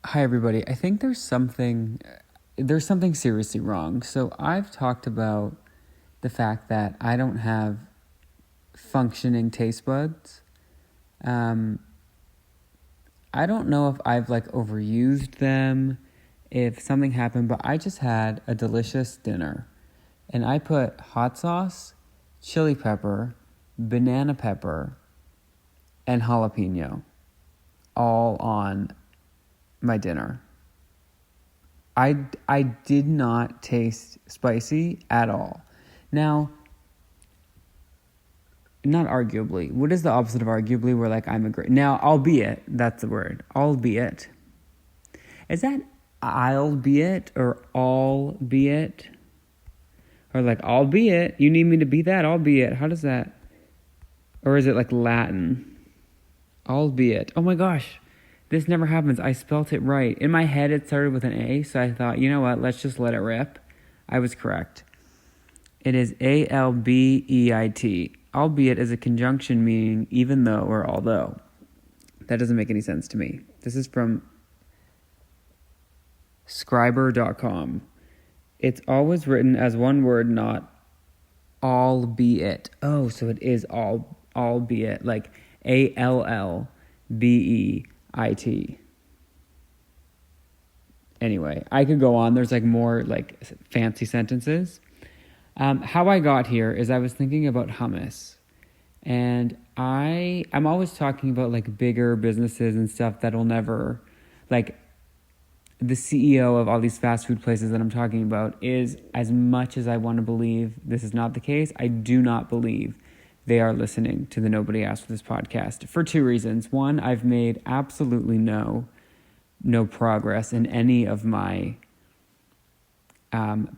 Hi everybody. I think there's something seriously wrong. So I've talked about the fact that I don't have functioning taste buds. Um, I don't know if I've overused them, if something happened, but I just had a delicious dinner. And I put hot sauce, chili pepper, banana pepper, and jalapeno all on my dinner. I did not taste spicy at all. Now, not arguably. What is the opposite of arguably? Where I'm a great... Now, albeit, that's the word. Albeit. Is that albeit or albeit? Or albeit, you need me to be that, albeit. How does that... Or is it Latin? Albeit. Oh my gosh. This never happens. I spelt it right. In my head, it started with an A, so I thought, you know what, let's just let it rip. I was correct. It is albeit. Albeit is a conjunction meaning even though or although. That doesn't make any sense to me. This is from scriber.com. It's always written as one word, not albeit. Oh, so it is albeit, like ALLBEIT. Anyway, I could go on. There's more fancy sentences. How I got here is I was thinking about hummus, and I'm always talking about bigger businesses and stuff that'll never, the CEO of all these fast food places that I'm talking about is, as much as I want to believe this is not the case, I do not believe they are listening to the Nobody Asked for This podcast for two reasons. One, I've made absolutely no progress in any of my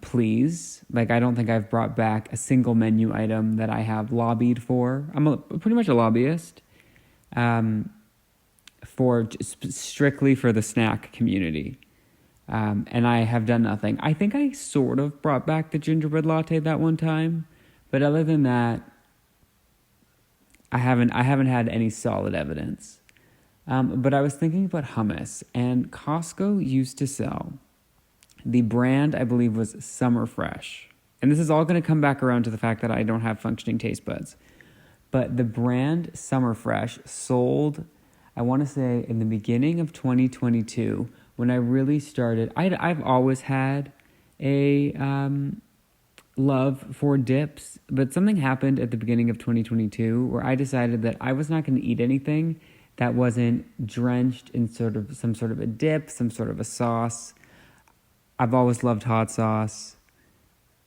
pleas. I don't think I've brought back a single menu item that I have lobbied for. I'm pretty much a lobbyist strictly for the snack community. And I have done nothing. I think I sort of brought back the gingerbread latte that one time, but other than that, I haven't had any solid evidence. But I was thinking about hummus, and Costco used to sell the brand, I believe, was Summer Fresh. And this is all going to come back around to the fact that I don't have functioning taste buds. But the brand Summer Fresh sold, I want to say, in the beginning of 2022, when I really started. I've always had a love for dips, but something happened at the beginning of 2022 where I decided that I was not going to eat anything that wasn't drenched in some sort of a dip, some sort of a sauce. I've always loved hot sauce.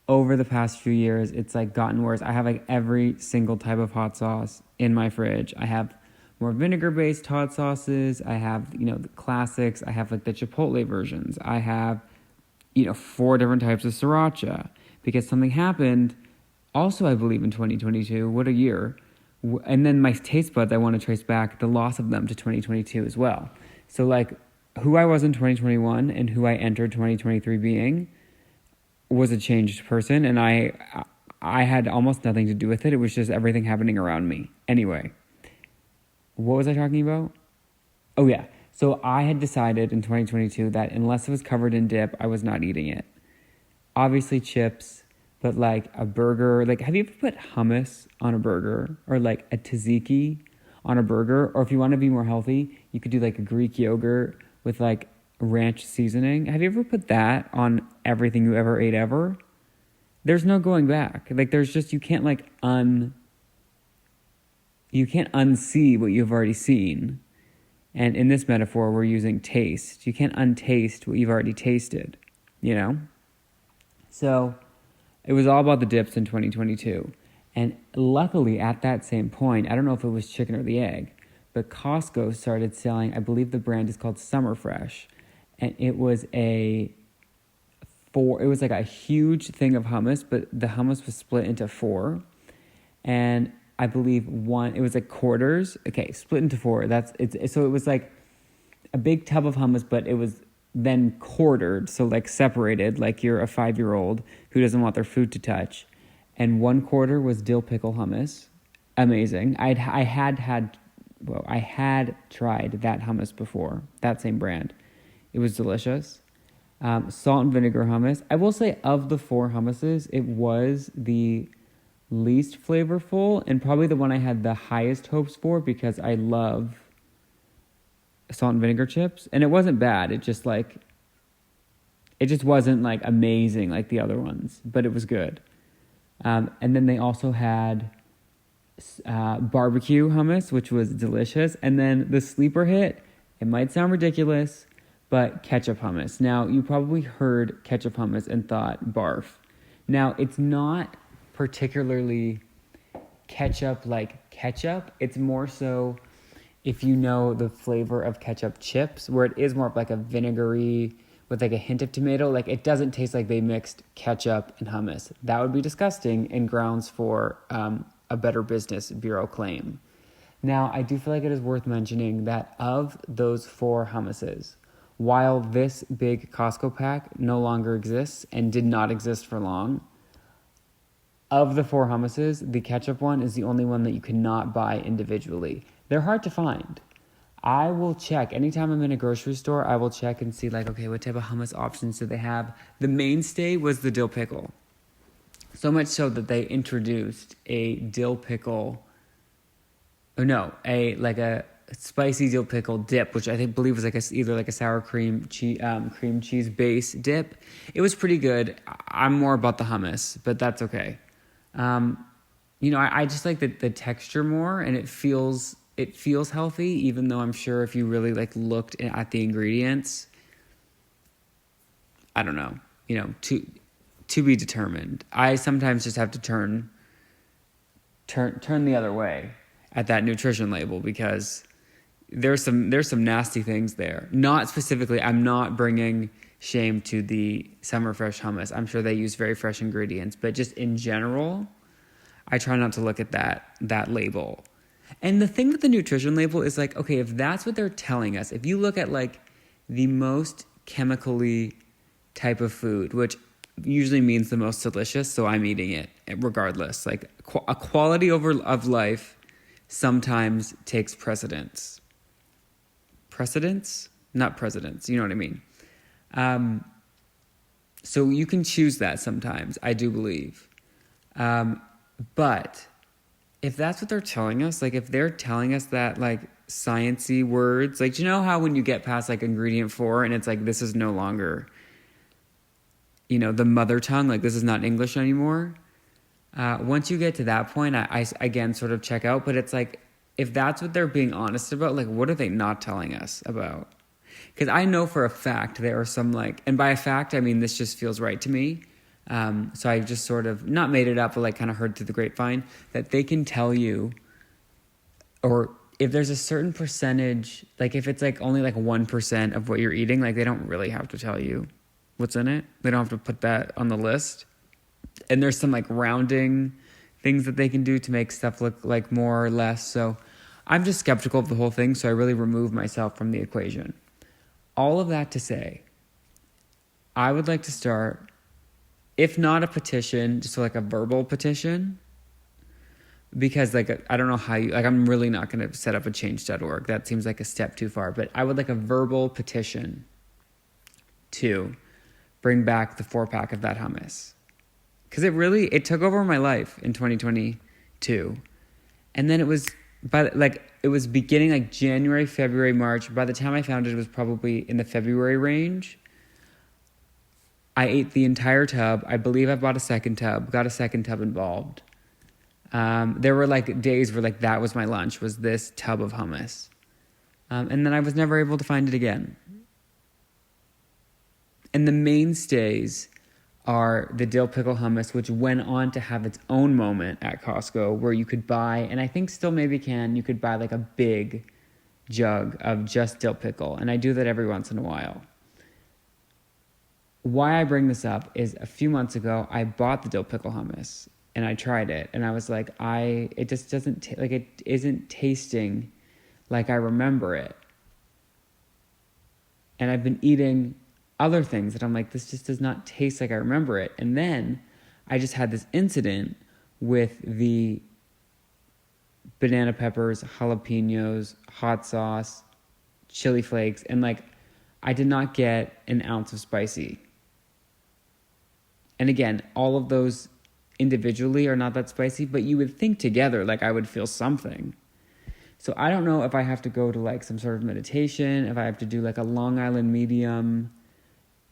Over the past few years, it's gotten worse. I have every single type of hot sauce in my fridge. I have more vinegar-based hot sauces. I have, the classics. I have the Chipotle versions. I have, 4 different types of sriracha. Because something happened, also I believe in 2022, what a year. And then my taste buds, I want to trace back the loss of them to 2022 as well. So who I was in 2021 and who I entered 2023 being was a changed person. And I had almost nothing to do with it. It was just everything happening around me. Anyway, what was I talking about? Oh yeah. So I had decided in 2022 that unless it was covered in dip, I was not eating it. Obviously chips, but a burger. Have you ever put hummus on a burger? Or a tzatziki on a burger? Or if you want to be more healthy, you could do a Greek yogurt with ranch seasoning. Have you ever put that on everything you ever ate ever? There's no going back. There's just, you can't unsee what you've already seen. And in this metaphor, we're using taste. You can't untaste what you've already tasted, So it was all about the dips in 2022. And luckily at that same point, I don't know if it was chicken or the egg, but Costco started selling, I believe the brand is called Summer Fresh. And it was a huge thing of hummus, but the hummus was split into 4. And I believe it was quarters. Okay, split into 4. So it was a big tub of hummus, but it was then quartered, so separated, you're a 5-year-old who doesn't want their food to touch. And 1 quarter was dill pickle hummus. Amazing. I had tried that hummus before, that same brand. It was delicious. Salt and vinegar hummus. I will say of the 4 hummuses, it was the least flavorful and probably the one I had the highest hopes for because I love salt and vinegar chips. And it wasn't bad. It just wasn't like amazing like the other ones, but it was good. And then they also had barbecue hummus, which was delicious. And then the sleeper hit, it might sound ridiculous, but ketchup hummus. Now, you probably heard ketchup hummus and thought barf. Now, it's not particularly ketchup like ketchup. It's more so if you know the flavor of ketchup chips, where it is more of like a vinegary with like a hint of tomato. Like it doesn't taste like they mixed ketchup and hummus. That would be disgusting and grounds for a Better Business Bureau claim. Now, I do feel like it is worth mentioning that of those 4 hummuses, while this big Costco pack no longer exists and did not exist for long, of the 4 hummuses, the ketchup one is the only one that you cannot buy individually. They're hard to find. I will check. Anytime I'm in a grocery store, I will check and see like, okay, what type of hummus options do they have? The mainstay was the dill pickle. So much so that they introduced a dill pickle, a spicy dill pickle dip, which I believe was either like a sour cream cheese base dip. It was pretty good. I'm more about the hummus, but that's okay. I just like the texture more, and it feels healthy, even though I'm sure if you really like looked at the ingredients, I don't know, to be determined. I sometimes just have to turn the other way at that nutrition label because there's some nasty things there. Not specifically, I'm not bringing shame to the Summer Fresh hummus. I'm sure they use very fresh ingredients, but just in general, I try not to look at that label. And the thing with the nutrition label is like, okay, if that's what they're telling us, if you look at like the most chemically type of food, which usually means the most delicious, so I'm eating it regardless. Like a quality of life sometimes takes precedence. Precedence? Not precedence, you know what I mean? So you can choose that sometimes, I do believe. But if that's what they're telling us, like if they're telling us that like sciencey words, like do you know how when you get past like ingredient 4 and it's like this is no longer, the mother tongue, like this is not English anymore. Once you get to that point, I again sort of check out, but it's like if that's what they're being honest about, like what are they not telling us about? Because I know for a fact there are some like, and by a fact I mean this just feels right to me. So I've just sort of not made it up, but like kind of heard through the grapevine that they can tell you, or if there's a certain percentage, like if it's like only like 1% of what you're eating, like they don't really have to tell you what's in it. They don't have to put that on the list. And there's some like rounding things that they can do to make stuff look like more or less. So I'm just skeptical of the whole thing. So I really remove myself from the equation. All of that to say, I would like to start, if not a petition, just like a verbal petition, because like, I don't know how I'm really not going to set up a change.org. That seems like a step too far, but I would like a verbal petition to bring back the 4-pack of that hummus. Because it took over my life in 2022. And then it was beginning like January, February, March. By the time I found it, it was probably in the February range. I ate the entire tub. I believe I bought a second tub, got a second tub involved. There were like days where like that was my lunch, was this tub of hummus. And then I was never able to find it again. And the mainstays are the dill pickle hummus, which went on to have its own moment at Costco where you could buy, and I think still maybe you could buy like a big jug of just dill pickle. And I do that every once in a while. Why I bring this up is a few months ago, I bought the dill pickle hummus and I tried it. And I was like, it just doesn't, it isn't tasting like I remember it. And I've been eating other things that I'm like, this just does not taste like I remember it. And then I just had this incident with the banana peppers, jalapenos, hot sauce, chili flakes. And like, I did not get an ounce of spicy. And again, all of those individually are not that spicy, but you would think together, like I would feel something. So I don't know if I have to go to like some sort of meditation, if I have to do like a Long Island medium.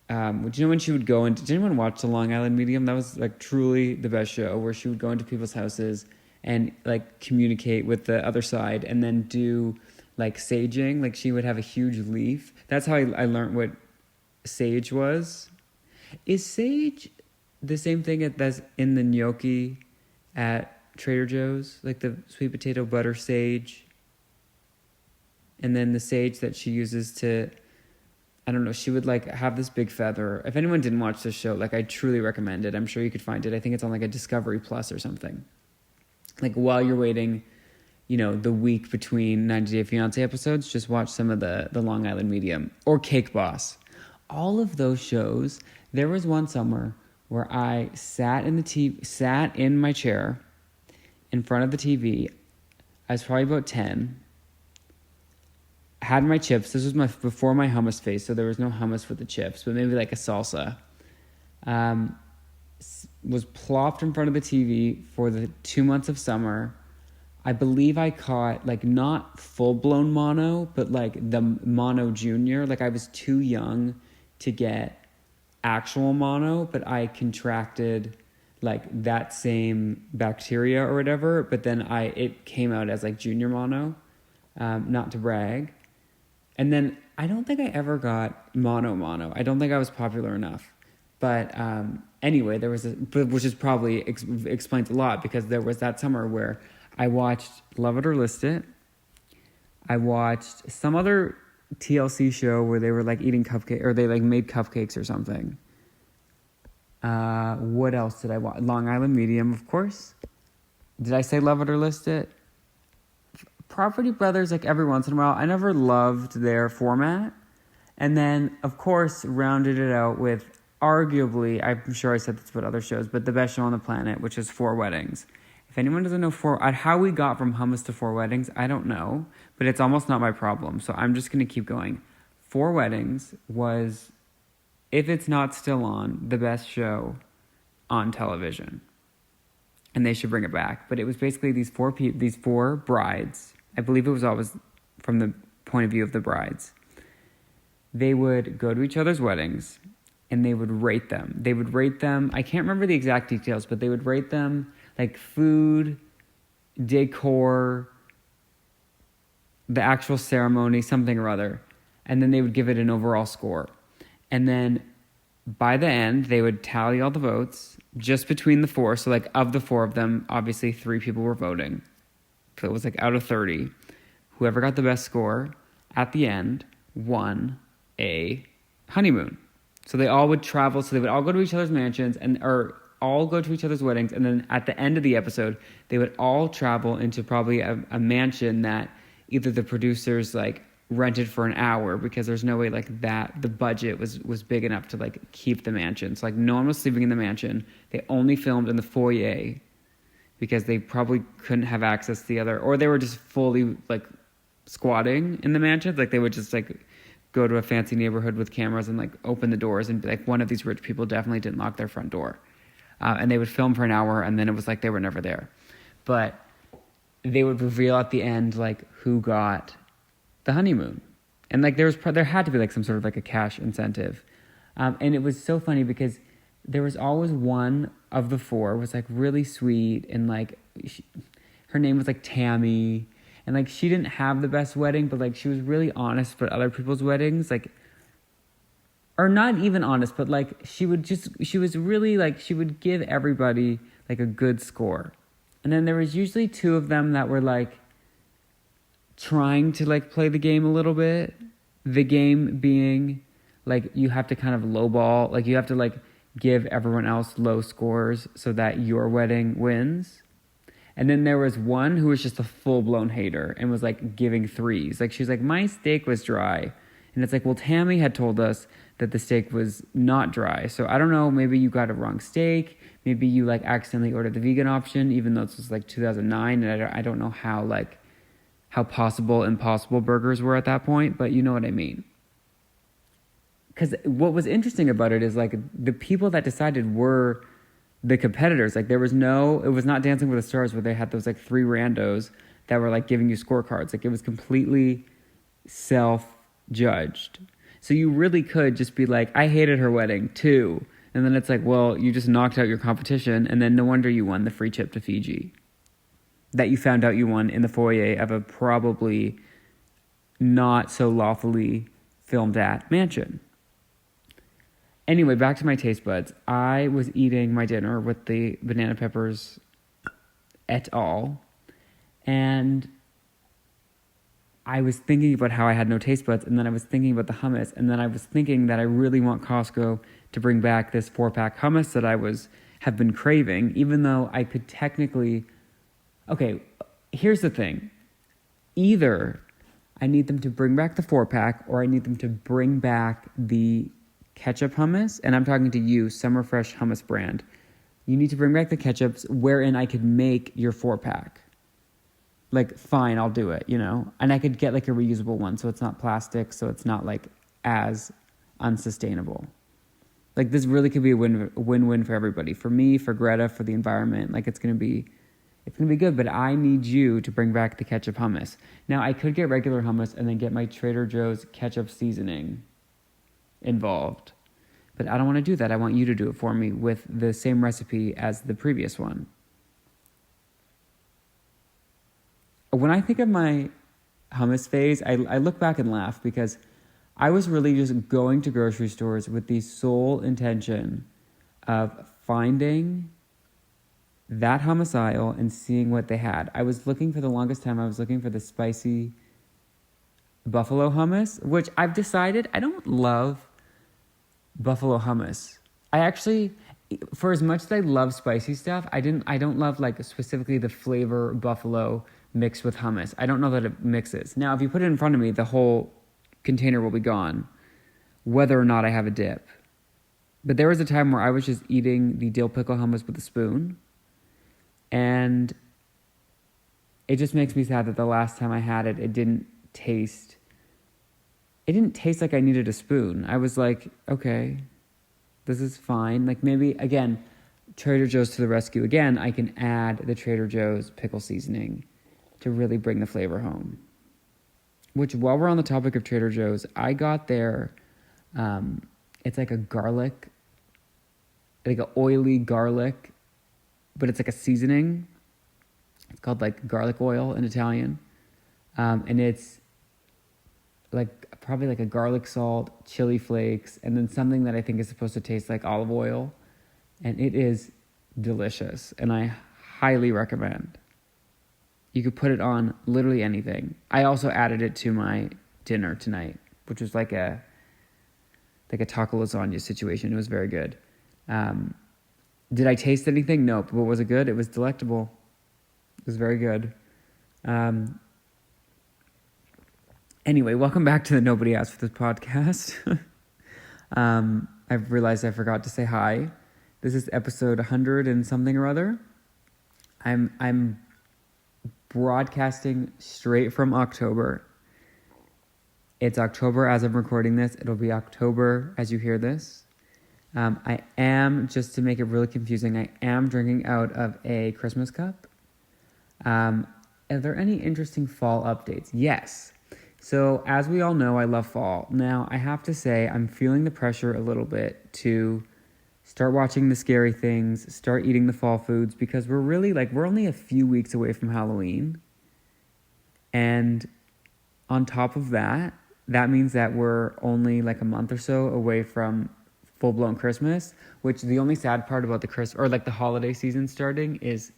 Would you know when she would go into, did anyone watch the Long Island medium? That was like truly the best show, where she would go into people's houses and like communicate with the other side and then do like saging. Like she would have a huge leaf. That's how I learned what sage was. Is sage the same thing that's in the gnocchi at Trader Joe's? Like the sweet potato butter sage? And then the sage that she uses to, I don't know, she would like have this big feather. If anyone didn't watch this show, like I truly recommend it. I'm sure you could find it. I think it's on like a Discovery Plus or something. Like while you're waiting, you know, the week between 90 Day Fiancé episodes, just watch some of the Long Island Medium or Cake Boss. All of those shows. There was one summer where I sat in my chair in front of the TV. I was probably about 10. Had my chips. This was before my hummus phase, so there was no hummus with the chips, but maybe like a salsa. Was plopped in front of the TV for the 2 months of summer. I believe I caught like not full-blown mono, but like the mono junior. Like I was too young to get actual mono, but I contracted like that same bacteria or whatever, but then it came out as like junior mono, not to brag. And then I don't think I ever got mono. I don't think I was popular enough. But anyway, there was which is probably explains a lot, because there was that summer where I watched Love It or List It. I watched some other TLC show where they were like eating cupcakes, or they like made cupcakes or something. What else did I watch? Long Island Medium, of course. Did I say Love It or List It? Property Brothers, like every once in a while. I never loved their format. And then, of course, rounded it out with arguably, I'm sure I said this about other shows, but the best show on the planet, which is Four Weddings. If anyone doesn't know how we got from hummus to Four Weddings, I don't know, but it's almost not my problem. So I'm just going to keep going. Four Weddings was, if it's not still on, the best show on television. And they should bring it back. But it was basically these four brides. I believe it was always from the point of view of the brides. They would go to each other's weddings and they would rate them. I can't remember the exact details, but they would rate them like food, decor, the actual ceremony, something or other. And then they would give it an overall score. And then by the end, they would tally all the votes just between the four. So like of the four of them, obviously 3 people were voting. So it was like out of 30. Whoever got the best score at the end won a honeymoon. So they all would travel. So they would all go to each other's mansions or all go to each other's weddings. And then at the end of the episode, they would all travel into probably a mansion that either the producers like rented for an hour, because there's no way like that the budget was big enough to like keep the mansion. So like no one was sleeping in the mansion. They only filmed in the foyer because they probably couldn't have access to the other, or they were just fully like squatting in the mansions. Like they would just like go to a fancy neighborhood with cameras and like open the doors and be like, one of these rich people definitely didn't lock their front door. And they would film for an hour, and then it was like they were never there. But they would reveal at the end like who got the honeymoon. And like there had to be like some sort of like a cash incentive. And it was so funny because there was always one of the 4 was like really sweet, and like her name was like Tammy, and like she didn't have the best wedding, but like she was really honest about other people's weddings, like, or not even honest, but like she was really like, she would give everybody like a good score. And then there was usually 2 of them that were like trying to like play the game a little bit. The game being like you have to kind of lowball, like you have to like give everyone else low scores so that your wedding wins. And then there was one who was just a full-blown hater and was like giving 3s. Like she's like, my steak was dry. And it's like, well, Tammy had told us that the steak was not dry. So I don't know, maybe you got a wrong steak. Maybe you like accidentally ordered the vegan option, even though this was like 2009. And I don't know how possible impossible burgers were at that point, but you know what I mean. because what was interesting about it is like the people that decided were the competitors. Like it was not Dancing with the Stars where they had those like 3 randos that were like giving you scorecards. Like it was completely self-judged. So you really could just be like, I hated her wedding too. And then it's like, well, you just knocked out your competition, and then no wonder you won the free trip to Fiji that you found out you won in the foyer of a probably not so lawfully filmed at mansion. Anyway, back to my taste buds. I was eating my dinner with the banana peppers et al. And I was thinking about how I had no taste buds, and then I was thinking about the hummus, and then I was thinking that I really want Costco to bring back this 4-pack hummus that I have been craving, even though I could technically... Okay, here's the thing. Either I need them to bring back the 4-pack, or I need them to bring back the ketchup hummus, and I'm talking to you, Summer Fresh Hummus brand. You need to bring back the ketchups wherein I could make your 4-pack. Like, fine, I'll do it, And I could get like a reusable one, so it's not plastic, so it's not like as unsustainable. Like, this really could be a win-win for everybody. For me, for Greta, for the environment. Like, it's gonna be good, but I need you to bring back the ketchup hummus. Now, I could get regular hummus and then get my Trader Joe's ketchup seasoning involved. But I don't want to do that. I want you to do it for me with the same recipe as the previous one. When I think of my hummus phase, I look back and laugh because I was really just going to grocery stores with the sole intention of finding that hummus aisle and seeing what they had. I was looking for the longest time, I was looking for the spicy buffalo hummus, which I've decided I don't love buffalo hummus. I actually, for as much as I love spicy stuff, I don't love like specifically the flavor buffalo mixed with hummus. I don't know that it mixes. Now, if you put it in front of me, the whole container will be gone, whether or not I have a dip. But there was a time where I was just eating the dill pickle hummus with a spoon, and it just makes me sad that the last time I had it, it didn't taste like I needed a spoon. I was like, okay, this is fine. Like maybe, again, Trader Joe's to the rescue. Again, I can add the Trader Joe's pickle seasoning to really bring the flavor home. Which, while we're on the topic of Trader Joe's, I got there, it's like a garlic, like an oily garlic, but it's like a seasoning. It's called like garlic oil in Italian. And it's like probably like a garlic salt, chili flakes, and then something that I think is supposed to taste like olive oil. And it is delicious, and I highly recommend. You could put it on literally anything. I also added it to my dinner tonight, which was like a taco lasagna situation. It was very good. Did I taste anything? Nope. But was it good? It was delectable. It was very good. Anyway, welcome back to the Nobody Asked for This podcast. I've realized I forgot to say hi. This is episode 100 and something or other. I'm broadcasting straight from October. It's October as I'm recording this. It'll be October as you hear this. I am, just to make it really confusing, I am drinking out of a Christmas cup. Are there any interesting fall updates? Yes. So as we all know, I love fall. Now, I have to say, I'm feeling the pressure a little bit to start watching the scary things, start eating the fall foods, because we're only a few weeks away from Halloween. And on top of that, that means that we're only like a month or so away from full-blown Christmas, which the only sad part about the holiday season starting is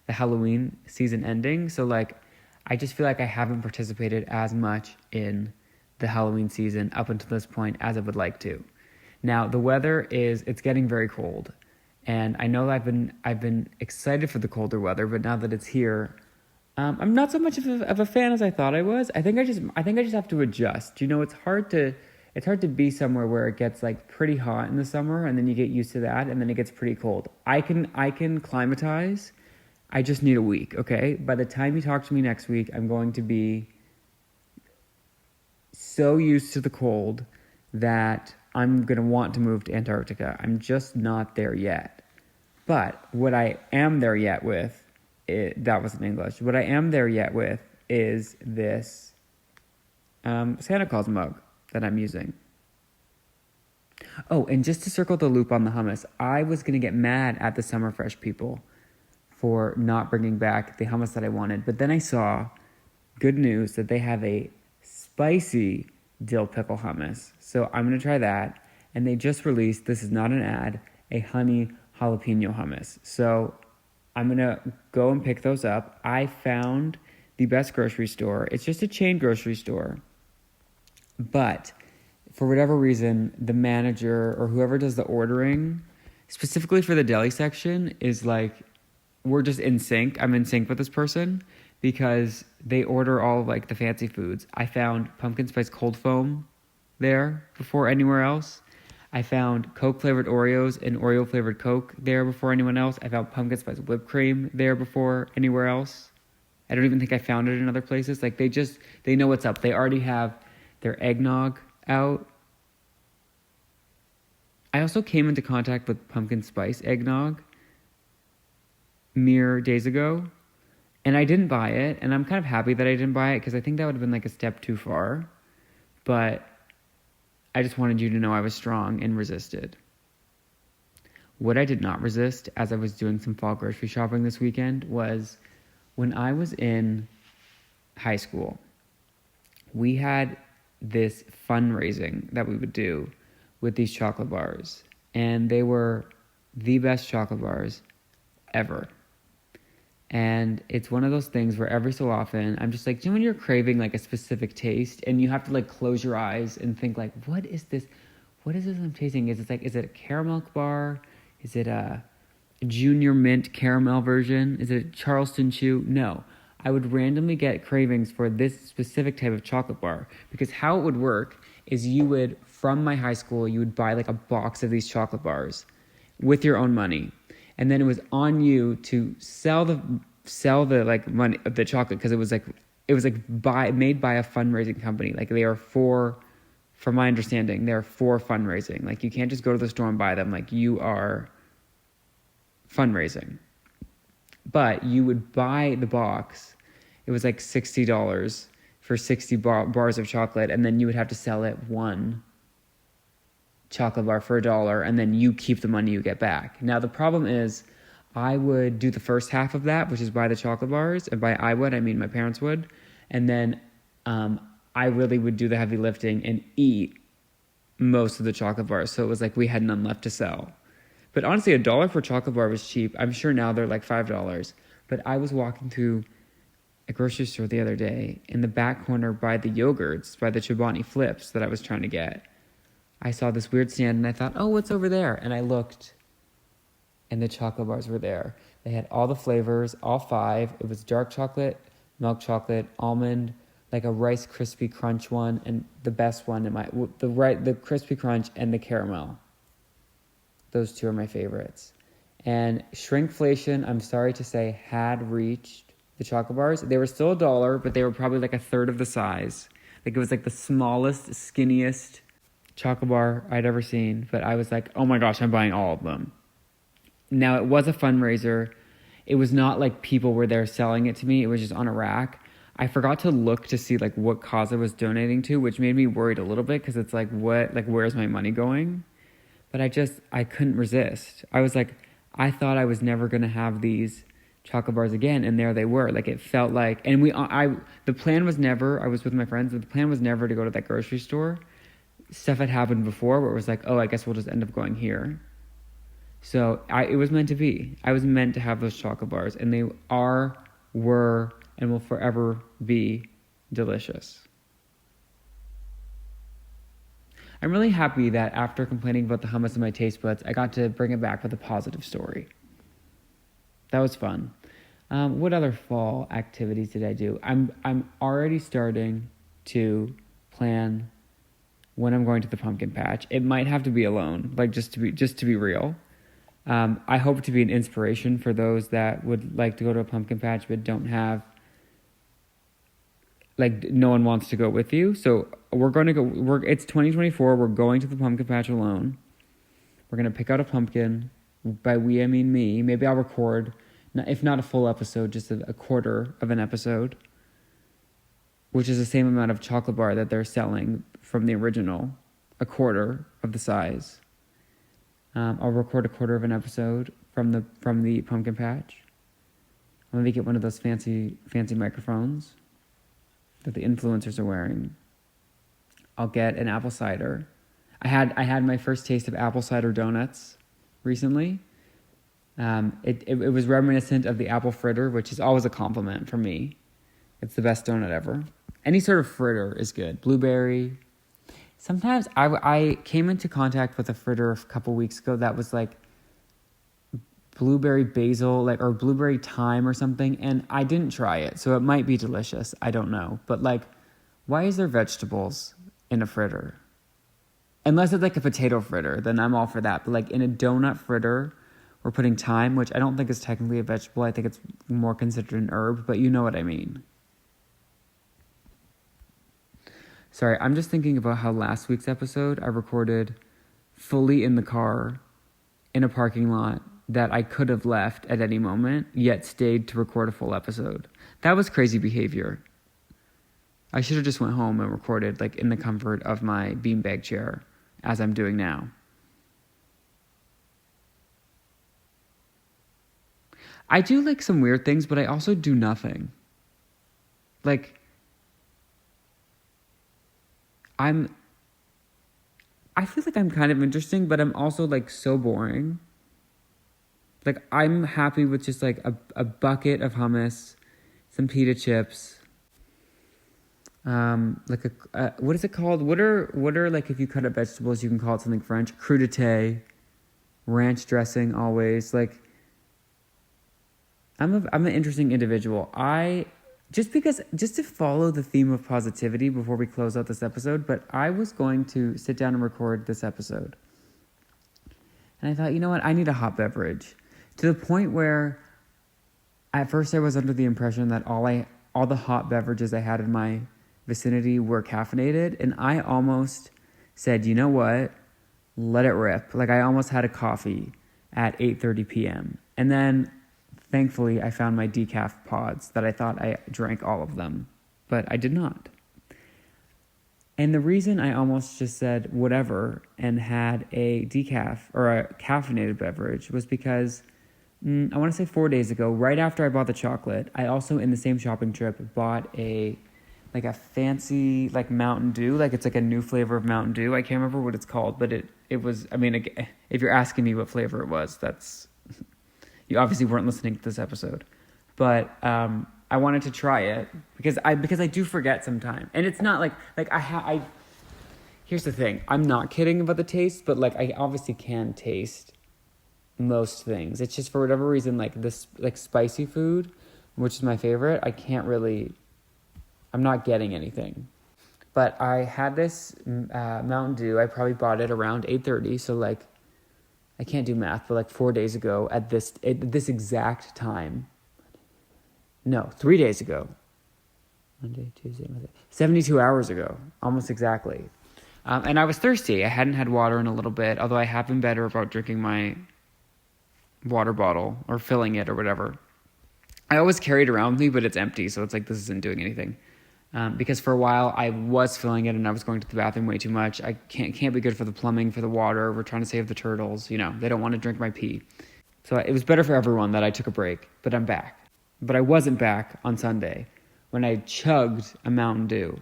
the Halloween season ending. So like, I just feel like I haven't participated as much in the Halloween season up until this point as I would like to. Now, the weather it's getting very cold, and I know I've been excited for the colder weather, but now that it's here, I'm not so much of a fan as I thought I was. I think I just have to adjust. It's hard to be somewhere where it gets like pretty hot in the summer, and then you get used to that, and then it gets pretty cold. I can climatize. I just need a week, okay? By the time you talk to me next week, I'm going to be so used to the cold that I'm going to want to move to Antarctica. I'm just not there yet. But what I am there yet with, that was in English. What I am there yet with is this Santa Claus mug that I'm using. Oh, and just to circle the loop on the hummus, I was going to get mad at the Summer Fresh people for not bringing back the hummus that I wanted. But then I saw good news that they have a spicy dill pickle hummus. So I'm going to try that. And they just released, this is not an ad, a honey jalapeno hummus. So I'm going to go and pick those up. I found the best grocery store. It's just a chain grocery store. But for whatever reason, the manager or whoever does the ordering, specifically for the deli section, is like, we're just in sync. I'm in sync with this person because they order all of like the fancy foods. I found pumpkin spice cold foam there before anywhere else. I found Coke flavored Oreos and Oreo flavored Coke there before anyone else. I found pumpkin spice whipped cream there before anywhere else. I don't even think I found it in other places. Like they know what's up. They already have their eggnog out. I also came into contact with pumpkin spice eggnog mere days ago, and I didn't buy it, and I'm kind of happy that I didn't buy it because I think that would have been like a step too far, but I just wanted you to know I was strong and resisted. What I did not resist as I was doing some fall grocery shopping this weekend was when I was in high school, we had this fundraising that we would do with these chocolate bars, and they were the best chocolate bars ever. And it's one of those things where every so often I'm just like, do you know when you're craving like a specific taste and you have to like close your eyes and think like, what is this I'm tasting? Is it a caramel bar? Is it a junior mint caramel version? Is it a Charleston Chew? No. I would randomly get cravings for this specific type of chocolate bar, because how it would work is from my high school, you would buy like a box of these chocolate bars with your own money. And then it was on you to sell the like money of the chocolate, because it was made by a fundraising company. Like they are from my understanding, they're for fundraising. Like you can't just go to the store and buy them. Like you are fundraising. But you would buy the box. It was like $60 for 60 bars of chocolate, and then you would have to sell it one chocolate bar for $1, and then you keep the money you get back. Now the problem is, I would do the first half of that, which is buy the chocolate bars, and by I mean my parents would, and then I really would do the heavy lifting and eat most of the chocolate bars. So it was like we had none left to sell. But honestly, $1 for a chocolate bar was cheap. I'm sure now they're like $5. But I was walking through a grocery store the other day, in the back corner by the yogurts, by the Chobani Flips that I was trying to get. I saw this weird stand and I thought, oh, what's over there? And I looked, and the chocolate bars were there. They had all the flavors, all 5. It was dark chocolate, milk chocolate, almond, like a Rice Krispie Crunch one, and the best one the Krispie Crunch and the caramel. Those 2 are my favorites. And shrinkflation, I'm sorry to say, had reached the chocolate bars. They were still $1, but they were probably like a third of the size. Like it was like the smallest, skinniest chocolate bar I'd ever seen. But I was like, oh my gosh, I'm buying all of them. Now, it was a fundraiser. It was not like people were there selling it to me. It was just on a rack. I forgot to look to see like what cause I was donating to, which made me worried a little bit, because it's like, where's my money going? But I couldn't resist. I was like, I thought I was never going to have these chocolate bars again, and there they were. Like it felt like, and the plan was never, I was with my friends, but the plan was never to go to that grocery store. Stuff had happened before where it was like, oh, I guess we'll just end up going here. So it was meant to be. I was meant to have those chocolate bars, and they were, and will forever be delicious. I'm really happy that after complaining about the hummus in my taste buds, I got to bring it back with a positive story. That was fun. What other fall activities did I do? I'm already starting to plan when I'm going to the pumpkin patch. It might have to be alone, like just to be real. I hope to be an inspiration for those that would like to go to a pumpkin patch but don't have like no one wants to go with you. So we're going to go, it's 2024. We're going to the pumpkin patch alone. We're going to pick out a pumpkin. By we, I mean me. Maybe I'll record, if not a full episode, just a quarter of an episode, which is the same amount of chocolate bar that they're selling from the original, a quarter of the size. I'll record a quarter of an episode from the pumpkin patch. I'll maybe get one of those fancy microphones that the influencers are wearing. I'll get an apple cider. I had my first taste of apple cider donuts recently. It was reminiscent of the apple fritter, which is always a compliment for me. It's the best donut ever. Any sort of fritter is good. Blueberry. Sometimes I came into contact with a fritter a couple weeks ago that was like blueberry basil, like, or blueberry thyme or something, and I didn't try it, so it might be delicious. I don't know. But like, why is there vegetables in a fritter? Unless it's like a potato fritter, then I'm all for that. But like in a donut fritter, we're putting thyme, which I don't think is technically a vegetable. I think it's more considered an herb, but you know what I mean. Sorry, I'm just thinking about how last week's episode I recorded fully in the car in a parking lot that I could have left at any moment, yet stayed to record a full episode. That was crazy behavior. I should have just went home and recorded like in the comfort of my beanbag chair, as I'm doing now. I do like some weird things, but I also do nothing. Like, I feel like I'm kind of interesting, but I'm also like so boring. Like, I'm happy with just like a bucket of hummus, some pita chips, like what is it called? What are like, if you cut up vegetables, you can call it something French, crudité, ranch dressing always. Like, I'm an interesting individual. Just to follow the theme of positivity before we close out this episode, but I was going to sit down and record this episode. And I thought, you know what? I need a hot beverage. To the point where at first I was under the impression that all the hot beverages I had in my vicinity were caffeinated, and I almost said, you know what? Let it rip. Like, I almost had a coffee at 8:30 p.m. And then thankfully, I found my decaf pods that I thought I drank all of them, but I did not. And the reason I almost just said whatever and had a decaf or a caffeinated beverage was because I want to say 4 days ago, right after I bought the chocolate, I also in the same shopping trip bought a fancy like Mountain Dew, like it's like a new flavor of Mountain Dew. I can't remember what it's called, but it was, I mean, if you're asking me what flavor it was, that's, you obviously weren't listening to this episode, but I wanted to try it because I do forget sometimes, and it's not like I. Here's the thing: I'm not kidding about the taste, but like I obviously can taste most things. It's just for whatever reason, like this, like spicy food, which is my favorite. I'm not getting anything. But I had this Mountain Dew. I probably bought it around 8:30, so like. I can't do math, but like 4 days ago at this exact time. No, 3 days ago. Monday, Tuesday, Wednesday. 72 hours ago, almost exactly. And I was thirsty. I hadn't had water in a little bit, although I have been better about drinking my water bottle or filling it or whatever. I always carry it around with me, but it's empty, so it's like this isn't doing anything. Because for a while I was filling it and I was going to the bathroom way too much. I can't be good for the plumbing, for the water. We're trying to save the turtles. You know, they don't want to drink my pee. So it was better for everyone that I took a break, but I'm back. But I wasn't back on Sunday when I chugged a Mountain Dew.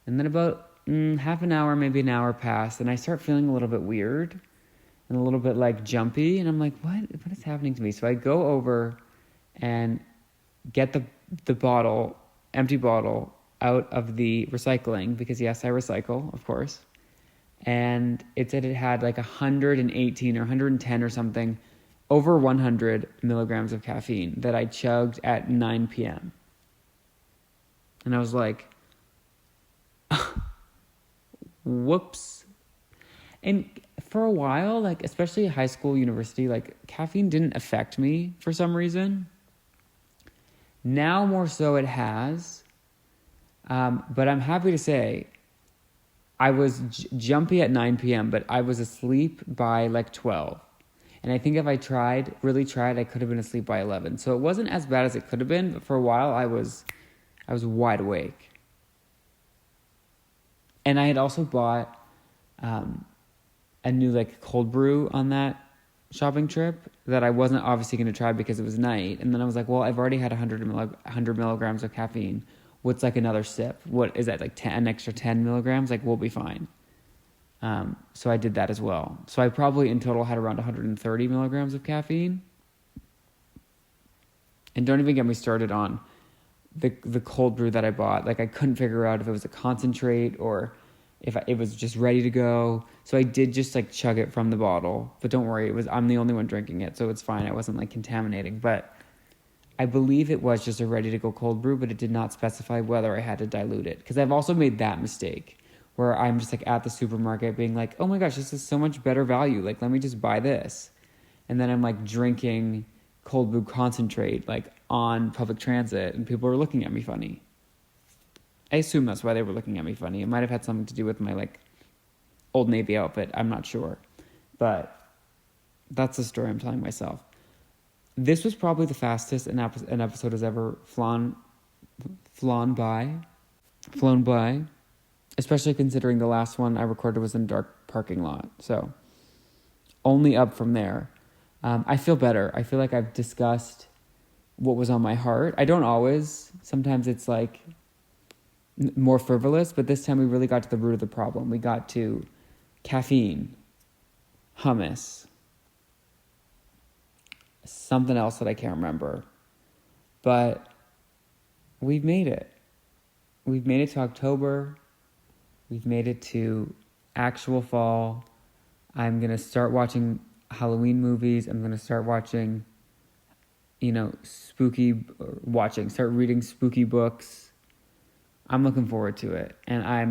And then about half an hour, maybe an hour passed, and I start feeling a little bit weird and a little bit like jumpy. And I'm like, what is happening to me? So I go over and get the bottle, empty bottle, out of the recycling, because yes, I recycle, of course. And it said it had like 118 or 110 or something, over 100 milligrams of caffeine that I chugged at 9 p.m. And I was like, whoops. And for a while, like especially high school, university, like caffeine didn't affect me for some reason. Now more so it has. But I'm happy to say I was jumpy at 9 p.m., but I was asleep by like 12. And I think if I really tried, I could have been asleep by 11. So it wasn't as bad as it could have been, but for a while I was wide awake. And I had also bought a new like cold brew on that shopping trip that I wasn't obviously going to try because it was night. And then I was like, well, I've already had 100 milligrams of caffeine. What's like another sip? What is that, like an extra 10 milligrams? Like, we'll be fine. So I did that as well. So I probably in total had around 130 milligrams of caffeine. And don't even get me started on the cold brew that I bought. Like, I couldn't figure out if it was a concentrate or if it was just ready to go. So I did just like chug it from the bottle. But don't worry, I'm the only one drinking it, so it's fine. I wasn't like contaminating. But I believe it was just a ready-to-go cold brew, but it did not specify whether I had to dilute it. Because I've also made that mistake where I'm just like at the supermarket being like, oh my gosh, this is so much better value. Like, let me just buy this. And then I'm like drinking cold brew concentrate like on public transit and people are looking at me funny. I assume that's why they were looking at me funny. It might have had something to do with my like Old Navy outfit. I'm not sure. But that's the story I'm telling myself. This was probably the fastest an episode has ever flown by, especially considering the last one I recorded was in a dark parking lot. So only up from there. I feel better. I feel like I've discussed what was on my heart. I don't always. Sometimes it's like more frivolous, but this time we really got to the root of the problem. We got to caffeine, hummus, something else that I can't remember. But we've made it. We've made it to October. We've made it to actual fall. I'm going to start watching Halloween movies. I'm going to start watching, start reading spooky books. I'm looking forward to it. And I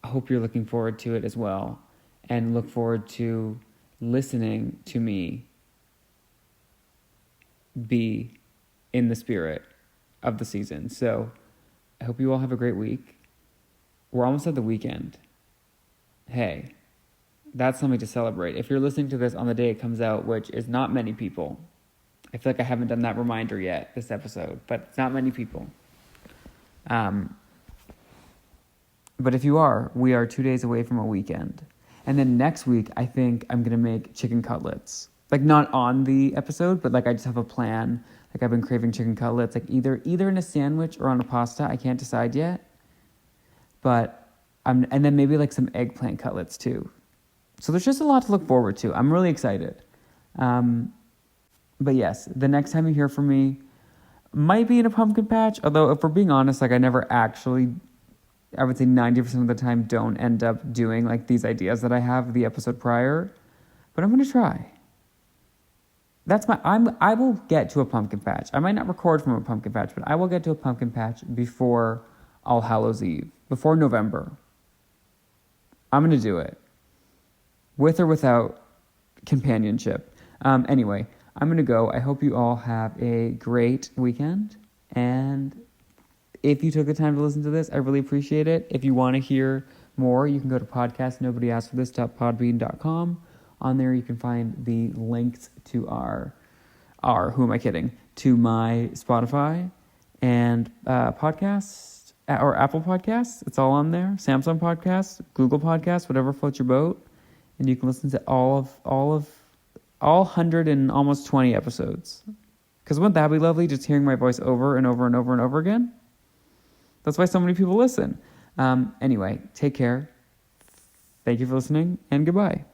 hope you're looking forward to it as well. And look forward to listening to me be in the spirit of the season. So I hope you all have a great week. We're almost at the weekend. Hey, that's something to celebrate. If you're listening to this on the day it comes out, which is not many people, I feel like I haven't done that reminder yet this episode, but it's not many people. But if you are, we are 2 days away from a weekend. And then next week, I think I'm going to make chicken cutlets. Like, not on the episode, but like I just have a plan. Like, I've been craving chicken cutlets, like either in a sandwich or on a pasta. I can't decide yet. But and then maybe like some eggplant cutlets too. So there's just a lot to look forward to. I'm really excited. But yes, the next time you hear from me might be in a pumpkin patch. Although, if we're being honest, like I never actually, I would say 90% of the time don't end up doing like these ideas that I have the episode prior. But I'm going to try. I will get to a pumpkin patch. I might not record from a pumpkin patch, but I will get to a pumpkin patch before All Hallows Eve, before November. I'm going to do it. With or without companionship. Anyway, I'm going to go. I hope you all have a great weekend. And if you took the time to listen to this, I really appreciate it. If you want to hear more, you can go to podcastnobodyaskforthis.podbean.com. On there, you can find the links to to my Spotify and podcast or Apple Podcasts. It's all on there. Samsung Podcasts, Google Podcasts, whatever floats your boat. And you can listen to all 100 and almost 20 episodes. Because wouldn't that be lovely, just hearing my voice over and over and over and over again? That's why so many people listen. Anyway, take care. Thank you for listening, and goodbye.